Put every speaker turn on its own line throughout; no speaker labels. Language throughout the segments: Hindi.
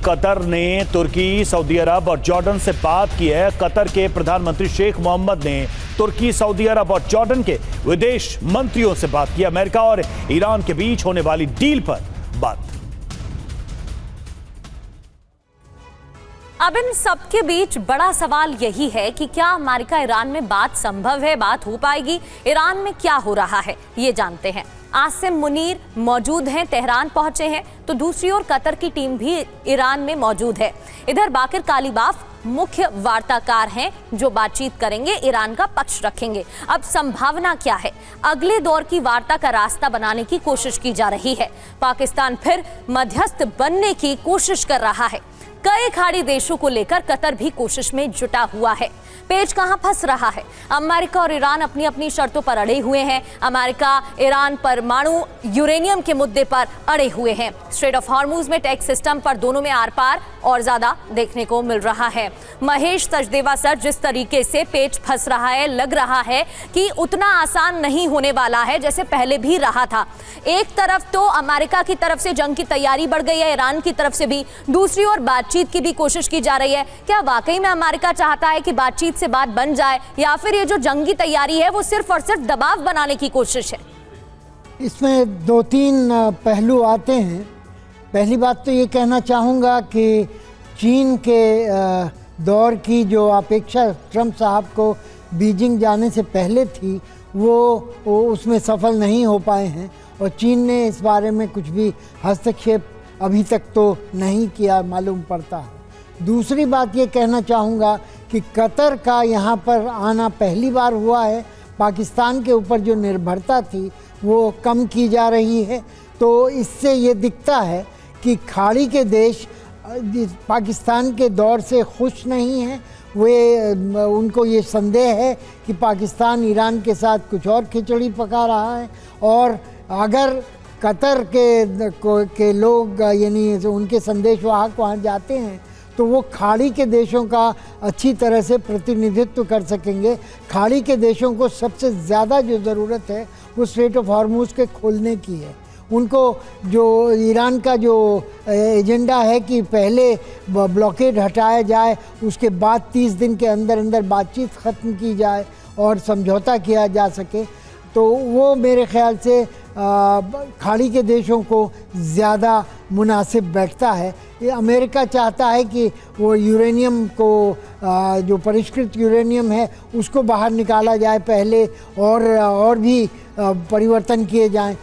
कतर ने तुर्की, सऊदी अरब और जॉर्डन से बात की है। कतर के प्रधानमंत्री शेख मोहम्मद ने तुर्की, सऊदी अरब और जॉर्डन के विदेश मंत्रियों से बात की। अमेरिका और ईरान के बीच होने वाली डील पर बात।
अब इन सबके बीच बड़ा सवाल यही है कि क्या अमेरिका ईरान में बात संभव है, बात हो पाएगी? ईरान में क्या हो रहा है ये जानते हैं। आसिम मुनीर मौजूद हैं, तेहरान पहुंचे हैं, तो दूसरी ओर कतर की टीम भी ईरान में मौजूद है। इधर बाकिर कालीबाफ मुख्य वार्ताकार हैं जो बातचीत करेंगे, ईरान का पक्ष रखेंगे। अब संभावना क्या है? अगले दौर की वार्ता का रास्ता बनाने की कोशिश की जा रही है। पाकिस्तान फिर मध्यस्थ बनने की कोशिश कर रहा है। कई खाड़ी देशों को लेकर कतर भी कोशिश में जुटा हुआ है। पेच कहां फंस रहा है? अमेरिका और ईरान अपनी अपनी शर्तों पर अड़े हुए हैं। अमेरिका ईरान परमाणु यूरेनियम के मुद्दे पर अड़े हुए हैं। स्ट्रेट ऑफ हॉर्मुज में टैक्स सिस्टम पर दोनों में आर पार और ज्यादा देखने को मिल रहा है। महेश सचदेवा सर, जिस तरीके से पेच फंस रहा है, लग रहा है कि उतना आसान नहीं होने वाला है जैसे पहले भी रहा था। एक तरफ तो अमेरिका की तरफ से जंग की तैयारी बढ़ गई है, ईरान की तरफ से भी, दूसरी ओर बातचीत की भी कोशिश की जा रही है। क्या वाकई में अमेरिका चाहता है कि बातचीत से बात बन जाए, या फिर ये जो जंगी तैयारी है वो सिर्फ और सिर्फ दबाव बनाने की कोशिश है?
इसमें दो तीन पहलू आते हैं। पहली बात तो ये कहना चाहूँगा कि चीन के दौर की जो अपेक्षा ट्रंप साहब को बीजिंग जाने से पहले थी वो उसमें सफल नहीं हो पाए हैं, और चीन ने इस बारे में कुछ भी हस्तक्षेप अभी तक तो नहीं किया मालूम पड़ता है। दूसरी बात ये कहना चाहूँगा कि कतर का यहाँ पर आना पहली बार हुआ है। पाकिस्तान के ऊपर जो निर्भरता थी वो कम की जा रही है, तो इससे ये दिखता है कि खाड़ी के देश पाकिस्तान के दौर से खुश नहीं हैं। उनको ये संदेह है कि पाकिस्तान ईरान के साथ कुछ और खिचड़ी पका रहा है, और अगर कतर के लोग यानी उनके संदेशवाहक वहाँ जाते हैं तो वो खाड़ी के देशों का अच्छी तरह से प्रतिनिधित्व कर सकेंगे। खाड़ी के देशों को सबसे ज़्यादा जो ज़रूरत है वो स्ट्रेट ऑफ हॉर्मुज के खोलने की है। उनको जो ईरान का जो एजेंडा है कि पहले ब्लॉकेड हटाया जाए, उसके बाद 30 दिन के अंदर अंदर बातचीत ख़त्म की जाए और समझौता किया जा सके, तो वो मेरे ख्याल से खाड़ी के देशों को ज़्यादा मुनासिब बैठता है। ये अमेरिका चाहता है कि वो यूरेनियम को जो परिष्कृत यूरेनियम है उसको बाहर निकाला जाए पहले, और भी परिवर्तन किए जाएं।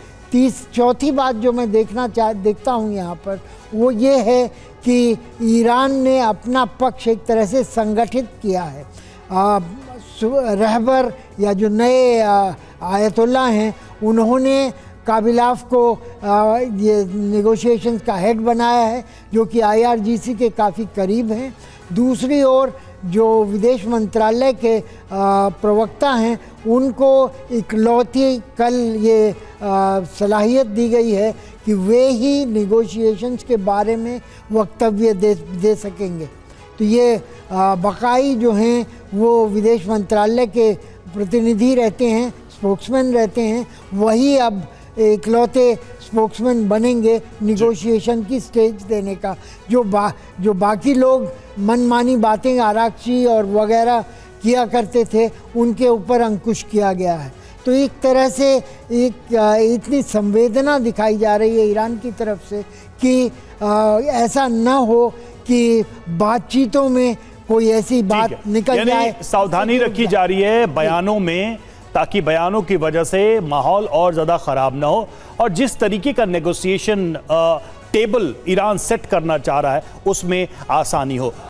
चौथी बात जो मैं देखता हूँ यहाँ पर वो ये है कि ईरान ने अपना पक्ष एक तरह से संगठित किया है। रहबर या जो नए आयतुल्ला हैं उन्होंने काबिलाफ को ये नेगोशिएशंस का हेड बनाया है, जो कि IRGC के काफ़ी करीब हैं। दूसरी ओर जो विदेश मंत्रालय के प्रवक्ता हैं उनको इकलौती कल ये सलाहियत दी गई है कि वे ही नेगोशिएशंस के बारे में वक्तव्य दे सकेंगे। तो ये बकाई जो हैं वो विदेश मंत्रालय के प्रतिनिधि रहते हैं, स्पोक्समैन रहते हैं, वही अब इकलौते स्पोक्समैन बनेंगे निगोशिएशन की स्टेज देने का। जो बाकी लोग मनमानी बातें आराकची और वगैरह किया करते थे उनके ऊपर अंकुश किया गया है। तो एक तरह से इतनी संवेदना दिखाई जा रही है ईरान की तरफ से कि ऐसा न हो कि बातचीतों में कोई ऐसी बात निकल जाए।
सावधानी रखी जा रही है बयानों में, ताकि बयानों की वजह से माहौल और ज़्यादा ख़राब ना हो, और जिस तरीके का नेगोशिएशन टेबल ईरान सेट करना चाह रहा है उसमें आसानी हो।